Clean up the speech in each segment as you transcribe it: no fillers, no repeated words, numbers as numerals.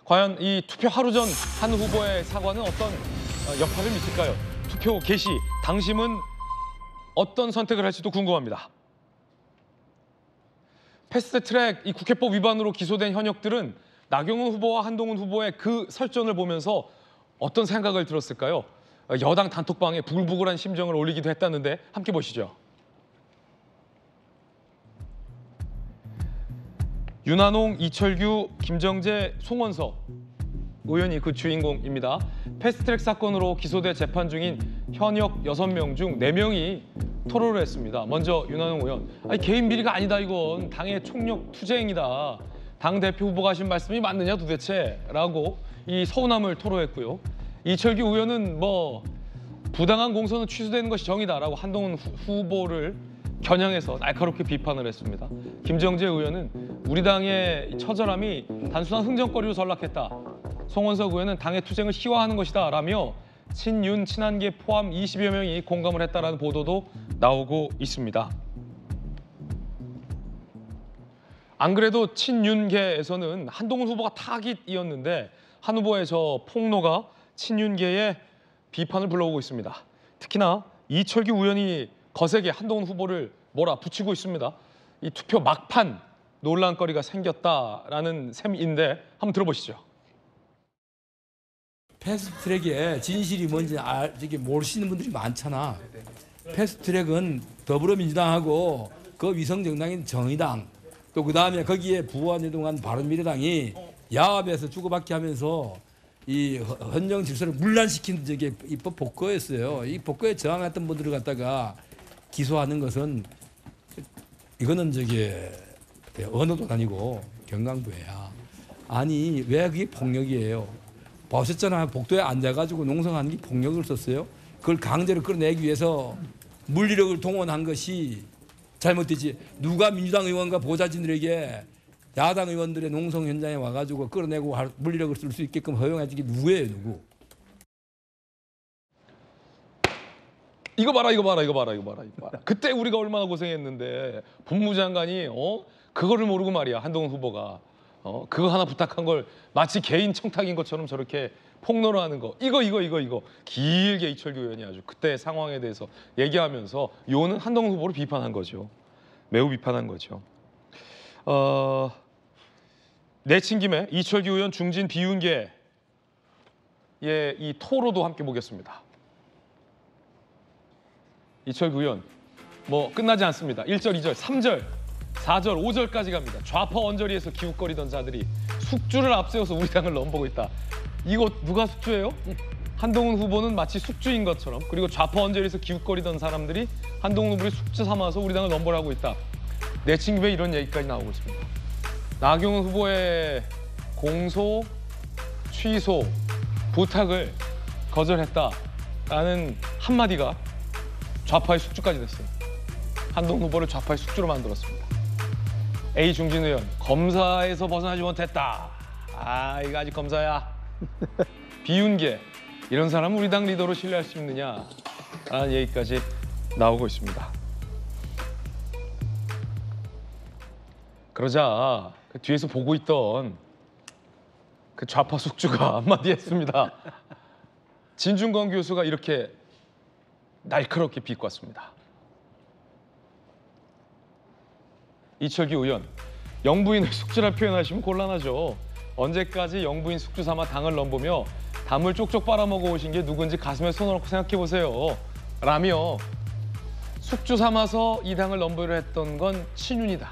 과연 이 투표 하루 전 한 후보의 사과는 어떤 여파를 미칠까요? 투표 개시, 당심은 어떤 선택을 할지도 궁금합니다. 패스트트랙 이 국회법 위반으로 기소된 현역들은 나경원 후보와 한동훈 후보의 그 설전을 보면서 어떤 생각을 들었을까요? 여당 단톡방에 부글부글한 심정을 올리기도 했다는데 함께 보시죠. 윤한홍, 이철규, 김정재, 송원석 의원이 그 주인공입니다. 패스트트랙 사건으로 기소돼 재판 중인 현역 6명 중 4명이 토론을 했습니다. 먼저 윤한홍 의원, 아니, 개인 비리가 아니다 이건 당의 총력 투쟁이다. 당대표 후보가 하신 말씀이 맞느냐 도대체? 라고 이 서운함을 토로했고요. 이철규 의원은 부당한 공소는 취소되는 것이 정의다라고 한동훈 후보를 겨냥해서 날카롭게 비판을 했습니다. 김정재 의원은 우리 당의 처절함이 단순한 흥정거리로 전락했다. 송원석 의원은 당의 투쟁을 희화하는 것이다 라며 친윤, 친한계 포함 20여 명이 공감을 했다라는 보도도 나오고 있습니다. 안 그래도 친윤계에서는 한동훈 후보가 타깃이었는데 한 후보의 저 폭로가 친윤계의 비판을 불러오고 있습니다. 특히나 이철규 의원이 거세게 한동훈 후보를 몰아붙이고 있습니다. 이 투표 막판 논란거리가 생겼다라는 셈인데 한번 들어보시죠. 패스트트랙에 진실이 뭔지 모르시는 분들이 많잖아. 패스트트랙은 더불어민주당하고 그 위성정당인 정의당 또 그다음에 거기에 부안유동한 바른미래당이 야합에서 주고받기 하면서 이 헌정 질서를 문란시킨 적이 입법 복거였어요. 이 복거에 저항했던 분들을 갖다가 기소하는 것은 이거는 언어도 아니고 경강부회야. 아니 왜 그게 폭력이에요? 보셨잖아요. 복도에 앉아가지고 농성하는 게 폭력을 썼어요. 그걸 강제로 끌어내기 위해서 물리력을 동원한 것이 잘못되지. 누가 민주당 의원과 보좌진들에게 야당 의원들의 농성 현장에 와가지고 끌어내고 물리력을 쓸 수 있게끔 허용해준 게 누구예요, 누구? 이거 봐라. 그때 우리가 얼마나 고생했는데 법무장관이 그거를 모르고 말이야. 한동훈 후보가 그거 하나 부탁한 걸 마치 개인 청탁인 것처럼 저렇게 폭로를 하는 거. 이거 길게 이철규 의원이 아주 그때 상황에 대해서 얘기하면서 요는 한동훈 후보를 비판한 거죠. 매우 비판한 거죠. 내친 김에 이철규 의원 중진 비윤계의 이 토로도 함께 보겠습니다. 이철규 의원 끝나지 않습니다. 1절, 2절, 3절, 4절, 5절까지 갑니다. 좌파 언저리에서 기웃거리던 자들이 숙주를 앞세워서 우리 당을 넘보고 있다. 이거 누가 숙주예요? 한동훈 후보는 마치 숙주인 것처럼, 그리고 좌파 언저리에서 기웃거리던 사람들이 한동훈 후보를 숙주 삼아서 우리 당을 넘보라고 있다. 내친 김에 이런 얘기까지 나오고 있습니다. 나경원 후보의 공소, 취소, 부탁을 거절했다라는 한마디가 좌파의 숙주까지 됐어요. 한동훈 후보를 좌파의 숙주로 만들었습니다. A 중진 의원, 검사에서 벗어나지 못했다. 이거 아직 검사야. 비윤계, 이런 사람은 우리 당 리더로 신뢰할 수 있느냐? 라는 얘기까지 나오고 있습니다. 그러자 그 뒤에서 보고 있던 그 좌파 숙주가 한마디 했습니다. 진중권 교수가 이렇게 날카롭게 비꼬았습니다. 이철규 의원, 영부인을 숙주라 표현하시면 곤란하죠. 언제까지 영부인 숙주 삼아 당을 넘보며 담을 쪽쪽 빨아먹어 오신 게 누군지 가슴에 손을 얹고 생각해보세요. 라며 숙주 삼아서 이 당을 넘보려 했던 건 친윤이다.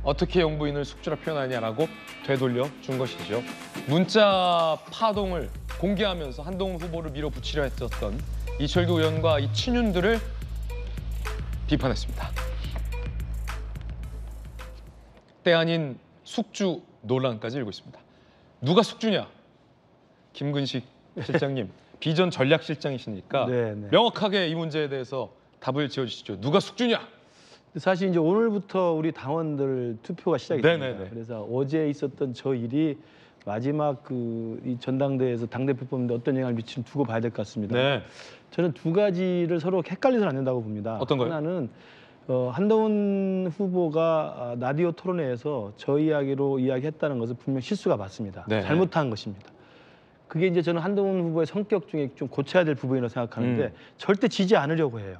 어떻게 영부인을 숙주라 표현하냐라고 되돌려 준 것이죠. 문자 파동을 공개하면서 한동훈 후보를 밀어붙이려 했었던 이철규 의원과 이 친윤들을 비판했습니다. 때 아닌 숙주 논란까지 일고 있습니다. 누가 숙주냐? 김근식 실장님, 비전 전략실장이시니까 명확하게 이 문제에 대해서 답을 지어주시죠. 누가 숙주냐? 사실 이제 오늘부터 우리 당원들 투표가 시작이 됩니다. 그래서 어제 있었던 저 일이 마지막 이 전당대회에서 당대표 뽑는데 어떤 영향을 미치는지 두고 봐야 될 것 같습니다. 저는 두 가지를 서로 헷갈려서는 안 된다고 봅니다. 어떤 거요? 하나는 한동훈 후보가 라디오 토론회에서 저 이야기로 이야기했다는 것은 분명 실수가 맞습니다. 네. 잘못한 것입니다. 그게 이제 저는 한동훈 후보의 성격 중에 좀 고쳐야 될 부분이라고 생각하는데 절대 지지 않으려고 해요.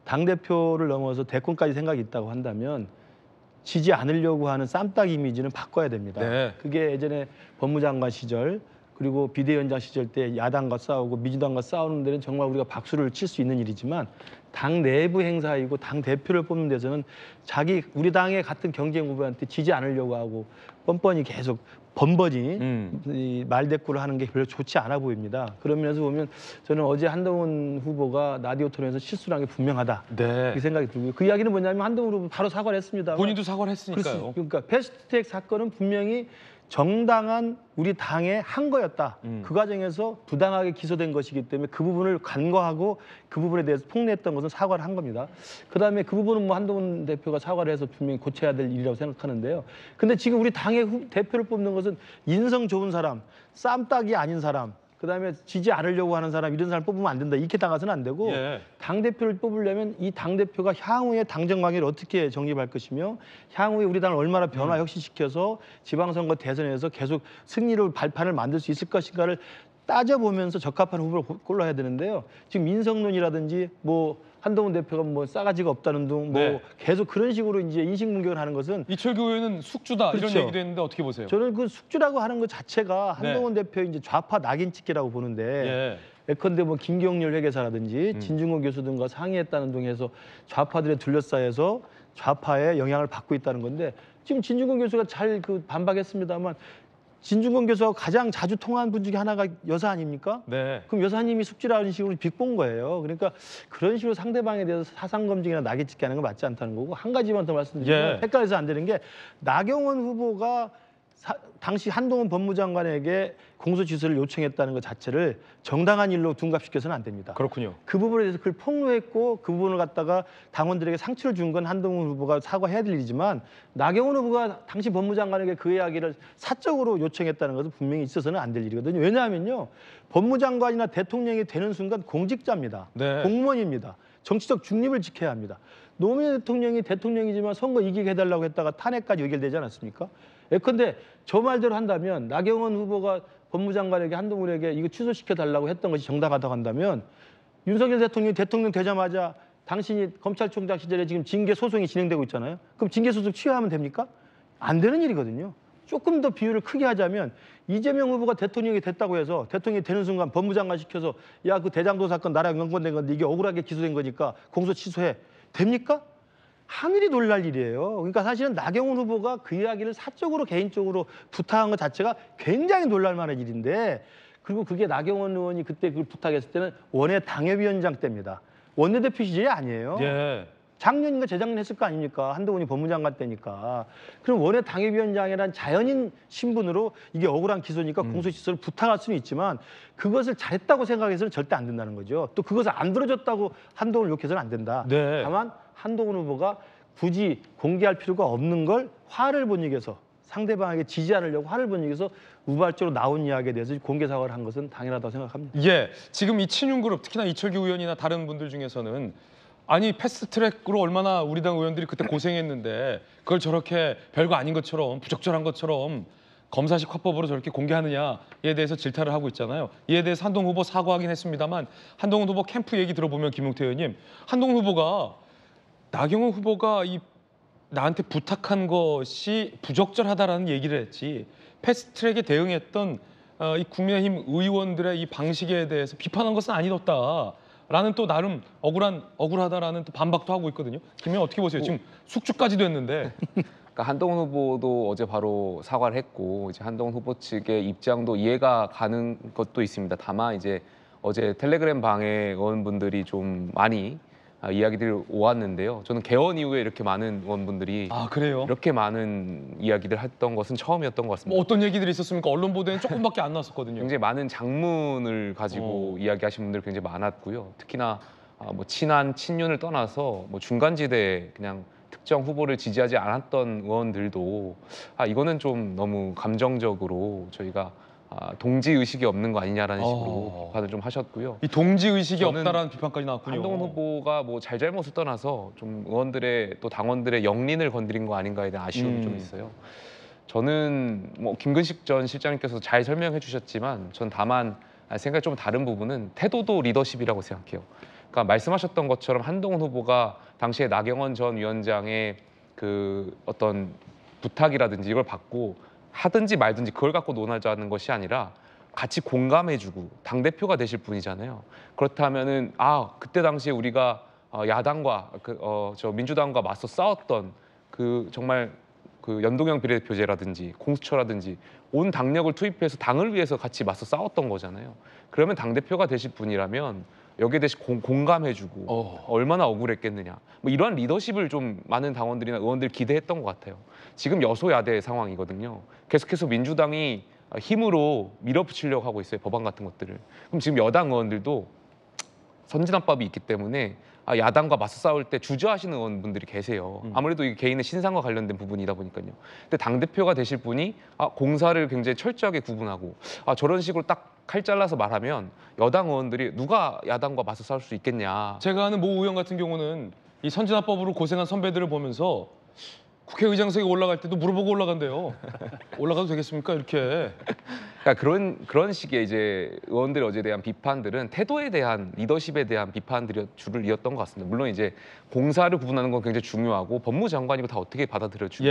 당대표를 넘어서 대권까지 생각이 있다고 한다면 지지 않으려고 하는 쌈딱 이미지는 바꿔야 됩니다. 네. 그게 예전에 법무장관 시절 그리고 비대위원장 시절 때 야당과 싸우고 민주당과 싸우는 데는 정말 우리가 박수를 칠 수 있는 일이지만 당 내부 행사이고 당 대표를 뽑는 데서는 우리 당의 같은 경쟁 후보한테 지지 않으려고 하고 뻔뻔히 계속 번번이 이 말대꾸를 하는 게 별로 좋지 않아 보입니다. 그런 면에서 보면 저는 어제 한동훈 후보가 라디오 토론에서 실수를 한 게 분명하다. 네. 이 생각이 들고요. 그 이야기는 뭐냐면 한동훈 후보 바로 사과를 했습니다. 본인도 사과를 했으니까요. 그러니까 패스트트랙 사건은 분명히 정당한 우리 당의 한 거였다. 그 과정에서 부당하게 기소된 것이기 때문에 그 부분을 간과하고 그 부분에 대해서 폭로했던 것은 사과를 한 겁니다. 그다음에 그 부분은 뭐 한동훈 대표가 사과를 해서 분명히 고쳐야 될 일이라고 생각하는데요. 근데 지금 우리 당의 대표를 뽑는 것은 인성 좋은 사람, 쌈딱이 아닌 사람, 그다음에 지지 않으려고 하는 사람, 이런 사람 뽑으면 안 된다. 이렇게 나가서는 안 되고 예. 당대표를 뽑으려면 이 당대표가 향후의 당정 관계를 어떻게 정립할 것이며 향후에 우리 당을 얼마나 변화 혁신시켜서 지방선거 대선에서 계속 승리를 발판을 만들 수 있을 것인가를 따져보면서 적합한 후보를 골라야 되는데요. 지금 민석론이라든지 뭐 한동훈 대표가 뭐 싸가지가 없다는 등 뭐 네. 계속 그런 식으로 이제 인식공격을 하는 것은 이철규 의원은 숙주다 그렇죠. 이런 얘기도 했는데 어떻게 보세요? 저는 그 숙주라고 하는 것 자체가 한동훈 대표의 이제 좌파 낙인 찍기라고 보는데 예. 예컨대 뭐 김경률 회계사라든지 진중권 교수 등과 상의했다는 등에서 좌파들에 둘러싸여서 좌파의 영향을 받고 있다는 건데 지금 진중권 교수가 잘 그 반박했습니다만 진중권 교수하고 가장 자주 통화한 분 중에 하나가 여사 아닙니까? 네. 그럼 여사님이 숙지라는 식으로 비꼰 거예요. 그러니까 그런 식으로 상대방에 대해서 사상 검증이나 낙인 찍기 하는 건 맞지 않다는 거고 한 가지만 더 말씀드리면 예. 헷갈려서 안 되는 게 나경원 후보가 당시 한동훈 법무장관에게 공소 취소를 요청했다는 것 자체를 정당한 일로 둔갑시켜서는 안 됩니다. 그렇군요. 그 부분에 대해서 그걸 폭로했고 그 부분을 갖다가 당원들에게 상처를 준 건 한동훈 후보가 사과해야 될 일이지만 나경원 후보가 당시 법무장관에게 그 이야기를 사적으로 요청했다는 것은 분명히 있어서는 안 될 일이거든요. 왜냐하면요. 법무장관이나 대통령이 되는 순간 공직자입니다. 네. 공무원입니다. 정치적 중립을 지켜야 합니다. 노무현 대통령이 대통령이지만 선거 이기게 해달라고 했다가 탄핵까지 연결되지 않았습니까? 예컨대 저 말대로 한다면 나경원 후보가 법무장관에게 한동훈에게 이거 취소시켜달라고 했던 것이 정당하다고 한다면 윤석열 대통령이 대통령 되자마자 당신이 검찰총장 시절에 지금 징계 소송이 진행되고 있잖아요. 그럼 징계 소송 취하하면 됩니까? 안 되는 일이거든요. 조금 더 비율을 크게 하자면 이재명 후보가 대통령이 됐다고 해서 대통령이 되는 순간 법무장관 시켜서 야, 그 대장동 사건 나랑 연관된 건데 이게 억울하게 기소된 거니까 공소 취소해. 됩니까? 하늘이 놀랄 일이에요. 그러니까 사실은 나경원 후보가 그 이야기를 사적으로 개인적으로 부탁한 것 자체가 굉장히 놀랄 만한 일인데 그리고 그게 나경원 의원이 그때 그걸 부탁했을 때는 원외 당협위원장 때입니다. 원내대표 시절이 아니에요. 예. 작년인가 재작년 했을 거 아닙니까? 한동훈이 법무장관 때니까. 그럼 원외 당협위원장이란 자연인 신분으로 이게 억울한 기소니까 공소시효를 부탁할 수는 있지만 그것을 잘했다고 생각해서는 절대 안 된다는 거죠. 또 그것을 안 들어줬다고 한동훈을 욕해서는 안 된다. 네. 다만 한동훈 후보가 굳이 공개할 필요가 없는 걸 화를 못 이겨서 상대방에게 지지 않으려고 화를 못 이겨서 우발적으로 나온 이야기에 대해서 공개 사과를 한 것은 당연하다고 생각합니다. 예. 지금 이 친윤그룹 특히나 이철규 의원이나 다른 분들 중에서는 아니 패스트트랙으로 얼마나 우리 당 의원들이 그때 고생했는데 그걸 저렇게 별거 아닌 것처럼 부적절한 것처럼 검사식 화법으로 저렇게 공개하느냐에 대해서 질타를 하고 있잖아요. 이에 대해서 한동훈 후보 사과하긴 했습니다만 한동훈 후보 캠프 얘기 들어보면 김용태 의원님, 한동훈 후보가 나경원 후보가 나한테 부탁한 것이 부적절하다라는 얘기를 했지 패스트트랙에 대응했던 이 국민의힘 의원들의 이 방식에 대해서 비판한 것은 아니었다라는 또 나름 억울하다라는 또 반박도 하고 있거든요. 김 의원 어떻게 보세요? 지금 숙주까지도 했는데. 그러니까 한동훈 후보도 어제 바로 사과를 했고 이제 한동훈 후보 측의 입장도 이해가 가는 것도 있습니다. 다만 이제 어제 텔레그램 방에 의원분들이 좀 많이 이야기들이 오왔는데요. 저는 개원 이후에 이렇게 많은 의원분들이 그래요? 이렇게 많은 이야기를 했던 것은 처음이었던 것 같습니다. 뭐 어떤 얘기들이 있었습니까? 언론 보도에는 조금밖에 안 나왔었거든요. 굉장히 많은 장문을 가지고 이야기하신 분들 굉장히 많았고요. 특히나 뭐 친한 친윤을 떠나서 뭐 중간지대 그냥 특정 후보를 지지하지 않았던 의원들도 이거는 좀 너무 감정적으로 저희가 동지 의식이 없는 거 아니냐라는 식으로 비판을 좀 하셨고요. 이 동지 의식이 저는 없다라는 비판까지 나왔군요. 한동훈 후보가 뭐 잘잘못을 떠나서 좀 의원들의 또 당원들의 영린을 건드린 거 아닌가에 대한 아쉬움이 좀 있어요. 저는 뭐 김근식 전 실장님께서 잘 설명해 주셨지만 전 다만 생각이 좀 다른 부분은 태도도 리더십이라고 생각해요. 그러니까 말씀하셨던 것처럼 한동훈 후보가 당시에 나경원 전 위원장의 그 어떤 부탁이라든지 이걸 받고 하든지 말든지 그걸 갖고 논하자는 것이 아니라 같이 공감해주고 당대표가 되실 분이잖아요. 그렇다면은 그때 당시에 우리가 야당과 저 민주당과 맞서 싸웠던 그 정말 그 연동형 비례대표제라든지 공수처라든지 온 당력을 투입해서 당을 위해서 같이 맞서 싸웠던 거잖아요. 그러면 당대표가 되실 분이라면 여기에 대해서 공감해주고 얼마나 억울했겠느냐. 뭐 이러한 리더십을 좀 많은 당원들이나 의원들 기대했던 것 같아요. 지금 여소야대 상황이거든요. 계속해서 민주당이 힘으로 밀어붙이려고 하고 있어요. 법안 같은 것들을. 그럼 지금 여당 의원들도 선진화법이 있기 때문에 야당과 맞서 싸울 때 주저하시는 의원분들이 계세요. 아무래도 이게 개인의 신상과 관련된 부분이다 보니까요. 근데 당대표가 되실 분이 공사를 굉장히 철저하게 구분하고 저런 식으로 딱 칼 잘라서 말하면 여당 의원들이 누가 야당과 맞서 싸울 수 있겠냐. 제가 아는 모 의원 같은 경우는 이 선진화법으로 고생한 선배들을 보면서 국회의장석에 올라갈 때도 물어보고 올라간대요. 올라가도 되겠습니까? 이렇게. 그러니까 그런 식의 이제 의원들의 어제에 대한 비판들은 태도에 대한 리더십에 대한 비판들이 줄을 이었던 것 같습니다. 물론 이제 공사를 구분하는 건 굉장히 중요하고 법무장관이고 다 어떻게 받아들여주고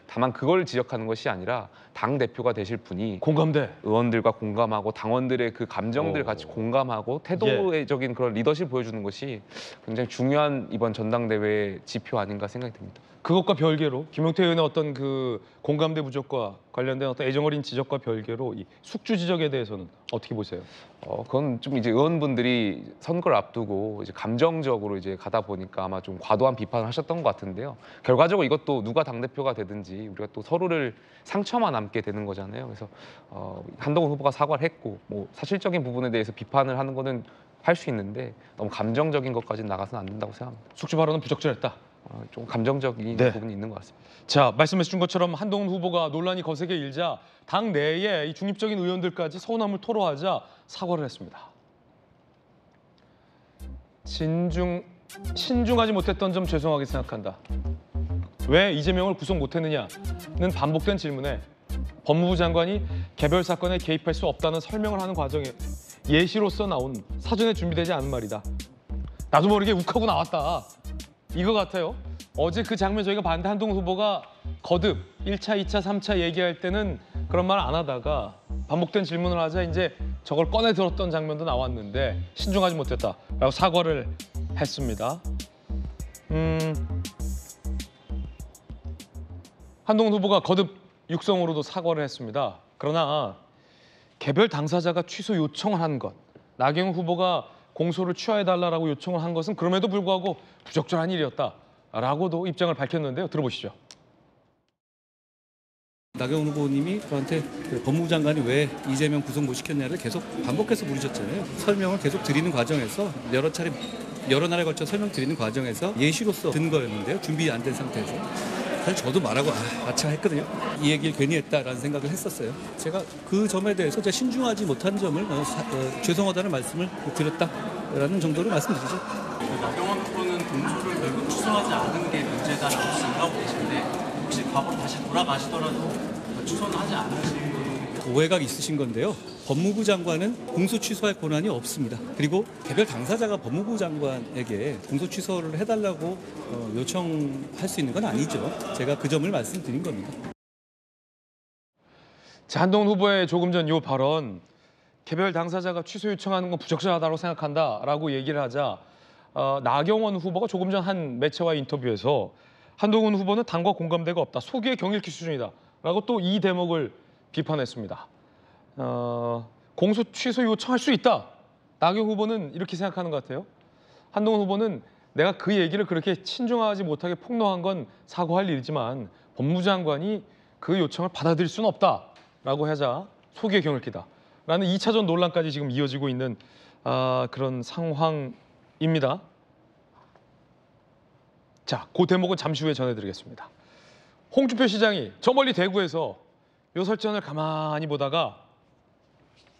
다만 그걸 지적하는 것이 아니라 당 대표가 되실 분이 공감대. 의원들과 공감하고 당원들의 그 감정들을 같이 공감하고 태도적인 그런 리더십 보여주는 것이 굉장히 중요한 이번 전당대회 지표 아닌가 생각이 듭니다. 그것과 별개로 김용태 의원의 어떤 그 공감대 부족과 관련된 어떤 애정어린 지적과 별개로 이 숙주 지적에 대해서는 어떻게 보세요? 그건 좀 이제 의원분들이 선거를 앞두고 이제 감정적으로 이제 가다 보니까 아마 좀 과도한 비판을 하셨던 것 같은데요. 결과적으로 이것도 누가 당대표가 되든지 우리가 또 서로를 상처만 남게 되는 거잖아요. 그래서 한동훈 후보가 사과를 했고 뭐 사실적인 부분에 대해서 비판을 하는 거는 할 수 있는데 너무 감정적인 것까지는 나가서는 안 된다고 생각합니다. 숙주 발언은 부적절했다. 좀 감정적인 부분이 있는 것 같습니다. 자, 말씀해 주신 것처럼 한동훈 후보가 논란이 거세게 일자 당 내에 이 중립적인 의원들까지 서운함을 토로하자 사과를 했습니다. 신중하지 못했던 점 죄송하게 생각한다. 왜 이재명을 구속 못했느냐는 반복된 질문에 법무부 장관이 개별 사건에 개입할 수 없다는 설명을 하는 과정에 예시로서 나온 사전에 준비되지 않은 말이다. 나도 모르게 욱하고 나왔다. 이거 같아요. 어제 그 장면 저희가 봤는데 한동훈 후보가 거듭 1차, 2차, 3차 얘기할 때는 그런 말 안 하다가 반복된 질문을 하자 이제 저걸 꺼내 들었던 장면도 나왔는데 신중하지 못했다라고 사과를 했습니다. 한동훈 후보가 거듭 육성으로도 사과를 했습니다. 그러나 개별 당사자가 취소 요청을 한 것, 나경원 후보가 공소를 취하해달라고 요청을 한 것은 그럼에도 불구하고 부적절한 일이었다라고도 입장을 밝혔는데요. 들어보시죠. 나경원 후보님이 저한테 법무부 장관이 왜 이재명 구속 못 시켰냐를 계속 반복해서 물으셨잖아요. 설명을 계속 드리는 과정에서 여러 날에 걸쳐 설명드리는 과정에서 예시로서 든 거였는데요. 준비 안 된 상태에서. 사실 저도 말하고 아차 했거든요. 이 얘기를 괜히 했다라는 생각을 했었어요. 제가 그 점에 대해서 제가 신중하지 못한 점을 죄송하다는 말씀을 드렸다라는 정도로 말씀드리죠. 나경원 후보는 공소를 결국 취소하지 않은 게 문제다라고 생각하고 계신데 혹시 과거로 다시 돌아가시더라도 취소는 하지 않으시는 오해가 있으신 건데요. 법무부 장관은 공소 취소할 권한이 없습니다. 그리고 개별 당사자가 법무부 장관에게 공소 취소를 해달라고 요청할 수 있는 건 아니죠. 제가 그 점을 말씀드린 겁니다. 자, 한동훈 후보의 조금 전 이 발언, 개별 당사자가 취소 요청하는 건 부적절하다고 생각한다라고 얘기를 하자 나경원 후보가 조금 전 한 매체와의 인터뷰에서 한동훈 후보는 당과 공감대가 없다, 소기의 경일기 수준이다라고 또 이 대목을 비판했습니다. 공소 취소 요청할 수 있다. 나경원 후보는 이렇게 생각하는 것 같아요. 한동훈 후보는 내가 그 얘기를 그렇게 친중하지 못하게 폭로한 건 사과할 일이지만 법무부 장관이 그 요청을 받아들일 수는 없다라고 하자 소기의 경일기다 라는 2차전 논란까지 지금 이어지고 있는 그런 상황입니다. 자, 그 대목은 잠시 후에 전해드리겠습니다. 홍준표 시장이 저 멀리 대구에서 요 설전을 가만히 보다가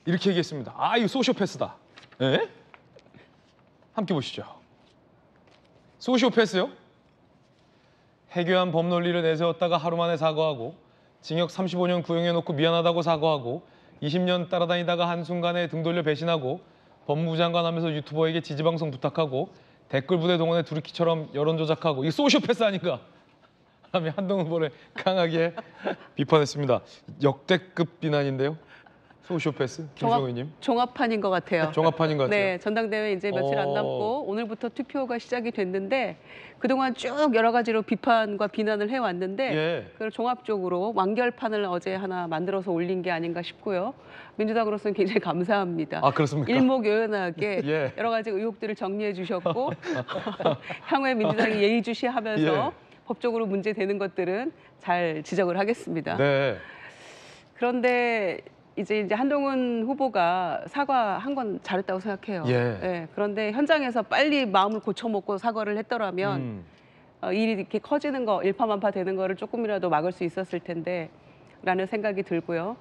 이렇게 얘기했습니다. 아, 이거 소시오패스다. 예? 함께 보시죠. 소시오패스요? 해괴한 법논리를 내세웠다가 하루 만에 사과하고 징역 35년 구형해놓고 미안하다고 사과하고 20년 따라다니다가 한순간에 등 돌려 배신하고 법무부 장관 하면서 유튜버에게 지지방송 부탁하고 댓글 부대 동원해 두루키처럼 여론 조작하고 이게 소시오패스 아닌가? 하며 한동훈 후보를 강하게 비판했습니다. 역대급 비난인데요. 소시오패스 김주영 의원님. 종합판인 것 같아요. 종합판인 것 같아요. 네, 전당대회 이제 며칠 안 남고 오늘부터 투표가 시작이 됐는데 그동안 쭉 여러 가지로 비판과 비난을 해왔는데 예. 그걸 종합적으로 완결판을 어제 하나 만들어서 올린 게 아닌가 싶고요. 민주당으로서는 굉장히 감사합니다. 아, 그렇습니까? 일목요연하게 예. 여러 가지 의혹들을 정리해 주셨고 향후에 민주당이 예의주시하면서 예. 법적으로 문제되는 것들은 잘 지적을 하겠습니다. 네. 그런데 이제 한동훈 후보가 사과한 건 잘했다고 생각해요. 예. 그런데 현장에서 빨리 마음을 고쳐먹고 사과를 했더라면 일이 이렇게 커지는 거, 일파만파 되는 거를 조금이라도 막을 수 있었을 텐데 라는 생각이 들고요.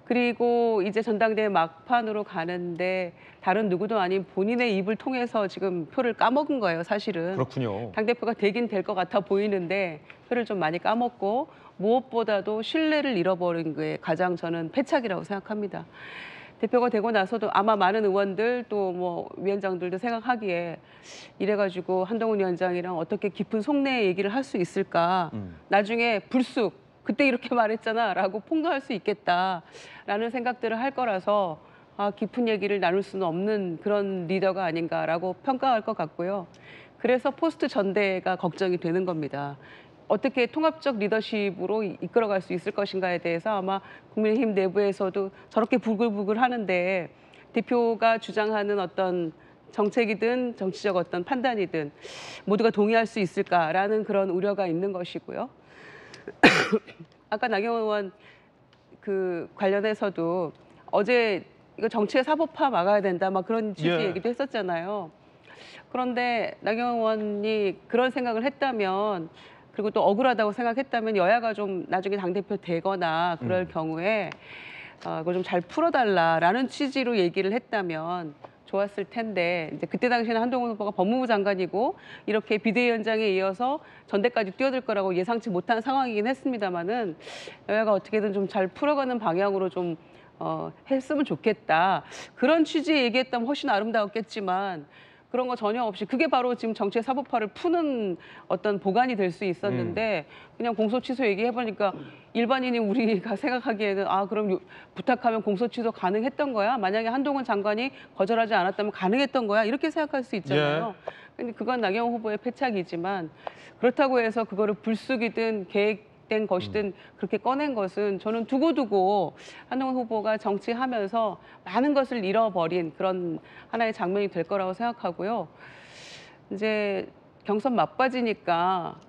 그리고 이제 전당대회 막판으로 가는데 다른 누구도 아닌 본인의 입을 통해서 지금 표를 까먹은 거예요, 사실은. 그렇군요. 당대표가 되긴 될 것 같아 보이는데 표를 좀 많이 까먹고 무엇보다도 신뢰를 잃어버린 게 가장 저는 패착이라고 생각합니다. 대표가 되고 나서도 아마 많은 의원들 또 뭐 위원장들도 생각하기에 이래가지고 한동훈 위원장이랑 어떻게 깊은 속내 얘기를 할 수 있을까. 나중에 불쑥 그때 이렇게 말했잖아 라고 폭로할 수 있겠다라는 생각들을 할 거라서 깊은 얘기를 나눌 수는 없는 그런 리더가 아닌가라고 평가할 것 같고요. 그래서 포스트 전대가 걱정이 되는 겁니다. 어떻게 통합적 리더십으로 이끌어갈 수 있을 것인가에 대해서 아마 국민의힘 내부에서도 저렇게 부글부글 하는데 대표가 주장하는 어떤 정책이든 정치적 어떤 판단이든 모두가 동의할 수 있을까라는 그런 우려가 있는 것이고요. 아까 나경원 의원 그 관련해서도 어제 이거 정치의 사법화 막아야 된다 막 그런 취지의 예. 얘기도 했었잖아요. 그런데 나경원 의원이 그런 생각을 했다면 그리고 또 억울하다고 생각했다면 여야가 좀 나중에 당대표 되거나 그럴 경우에 그걸 좀 잘 풀어달라라는 취지로 얘기를 했다면 좋았을 텐데 이제 그때 당시에는 한동훈 후보가 법무부 장관이고 이렇게 비대위원장에 이어서 전대까지 뛰어들 거라고 예상치 못한 상황이긴 했습니다마는 여야가 어떻게든 좀 잘 풀어가는 방향으로 좀 했으면 좋겠다. 그런 취지의 얘기했다면 훨씬 아름다웠겠지만 그런 거 전혀 없이 그게 바로 지금 정치의 사법화를 푸는 어떤 보관이 될 수 있었는데 그냥 공소 취소 얘기해보니까 일반인이 우리가 생각하기에는 그럼 부탁하면 공소 취소 가능했던 거야? 만약에 한동훈 장관이 거절하지 않았다면 가능했던 거야? 이렇게 생각할 수 있잖아요. 근데 그건 나경원 후보의 패착이지만 그렇다고 해서 그거를 불쑥이든 계획된 것이든 그렇게 꺼낸 것은 저는 두고두고 한동훈 후보가 정치하면서 많은 것을 잃어버린 그런 하나의 장면이 될 거라고 생각하고요. 이제 경선 막바지니까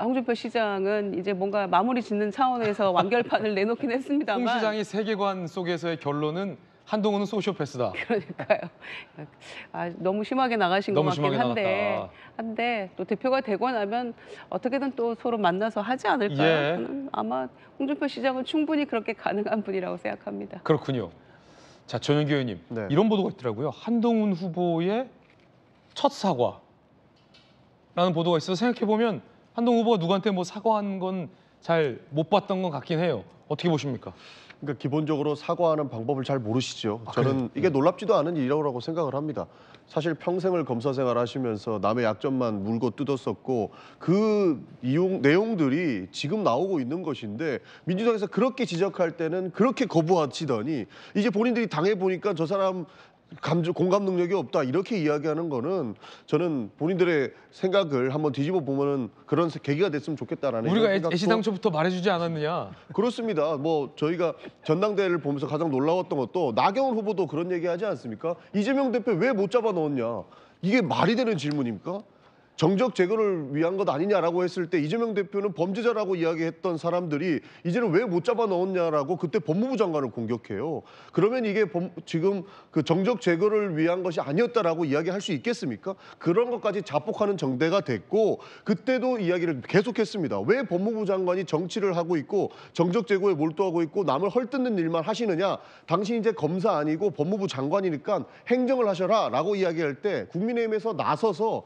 홍준표 시장은 이제 뭔가 마무리 짓는 차원에서 완결판을 내놓긴 했습니다만 홍 시장이 세계관 속에서의 결론은 한동훈은 소시오패스다. 그러니까요. 너무 심하게 나가신 것 너무 같긴 심하게 한데 또 대표가 되고 나면 어떻게든 또 서로 만나서 하지 않을까요? 예. 저는 아마 홍준표 시장은 충분히 그렇게 가능한 분이라고 생각합니다. 그렇군요. 자, 전영기 의원님. 네. 이런 보도가 있더라고요. 한동훈 후보의 첫 사과라는 보도가 있어서 생각해보면 한동훈 후보가 누구한테 뭐 사과한 건 잘 못 봤던 것 같긴 해요. 어떻게 보십니까? 그러니까 기본적으로 사과하는 방법을 잘 모르시죠. 저는 이게 놀랍지도 않은 일이라고 생각을 합니다. 사실 평생을 검사 생활하시면서 남의 약점만 물고 뜯었었고 그 내용들이 지금 나오고 있는 것인데 민주당에서 그렇게 지적할 때는 그렇게 거부하시더니 이제 본인들이 당해보니까 저 사람 공감 능력이 없다 이렇게 이야기하는 거는 저는 본인들의 생각을 한번 뒤집어 보면은 그런 계기가 됐으면 좋겠다라는 우리가 생각도 애시당초부터 말해주지 않았느냐. 그렇습니다. 뭐 저희가 전당대회를 보면서 가장 놀라웠던 것도 나경원 후보도 그런 얘기하지 않습니까? 이재명 대표 왜 못 잡아 넣었냐? 이게 말이 되는 질문입니까? 정적 제거를 위한 것 아니냐라고 했을 때 이재명 대표는 범죄자라고 이야기했던 사람들이 이제는 왜 못 잡아 넣었냐라고 그때 법무부 장관을 공격해요. 그러면 이게 지금 그 정적 제거를 위한 것이 아니었다라고 이야기할 수 있겠습니까? 그런 것까지 자폭하는 정대가 됐고 그때도 이야기를 계속했습니다. 왜 법무부 장관이 정치를 하고 있고 정적 제거에 몰두하고 있고 남을 헐뜯는 일만 하시느냐? 당신 이제 검사 아니고 법무부 장관이니까 행정을 하셔라라고 이야기할 때 국민의힘에서 나서서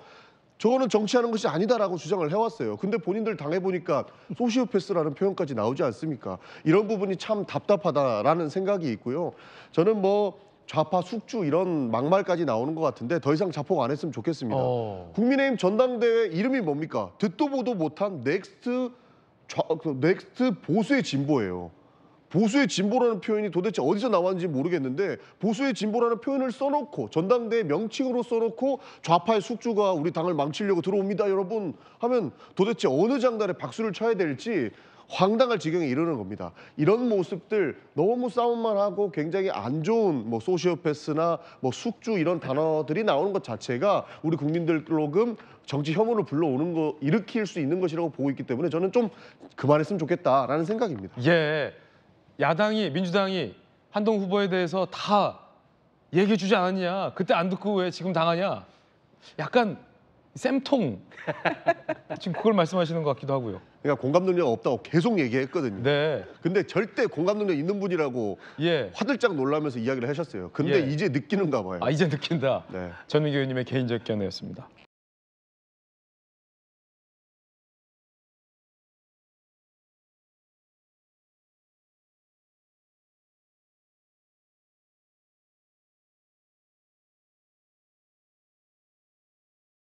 저거는 정치하는 것이 아니다라고 주장을 해왔어요. 근데 본인들 당해보니까 소시오패스라는 표현까지 나오지 않습니까? 이런 부분이 참 답답하다라는 생각이 있고요. 저는 뭐 좌파 숙주 이런 막말까지 나오는 것 같은데 더 이상 자폭 안 했으면 좋겠습니다. 국민의힘 전당대회 이름이 뭡니까? 듣도 보도 못한 넥스트 보수의 진보예요. 보수의 진보라는 표현이 도대체 어디서 나왔는지 모르겠는데 보수의 진보라는 표현을 써놓고 전당대회 명칭으로 써놓고 좌파의 숙주가 우리 당을 망치려고 들어옵니다 여러분 하면 도대체 어느 장단에 박수를 쳐야 될지 황당할 지경에 이르는 겁니다. 이런 모습들 너무 싸움만 하고 굉장히 안 좋은 뭐 소시오패스나 뭐 숙주 이런 단어들이 나오는 것 자체가 우리 국민들로금 정치 혐오를 불러오는 거 일으킬 수 있는 것이라고 보고 있기 때문에 저는 좀 그만했으면 좋겠다라는 생각입니다. 예, 야당이 민주당이 한동 후보에 대해서 다 얘기해 주지 않았냐? 그때 안 듣고 왜 지금 당하냐? 약간 쌤통 지금 그걸 말씀하시는 것 같기도 하고요. 그러니까 공감 능력 없다고 계속 얘기했거든요. 네, 근데 절대 공감 능력 있는 분이라고 예. 화들짝 놀라면서 이야기를 하셨어요. 근데 예. 이제 느끼는가 봐요. 아 이제 느낀다. 네. 전민기 의원님의 개인적 견해였습니다.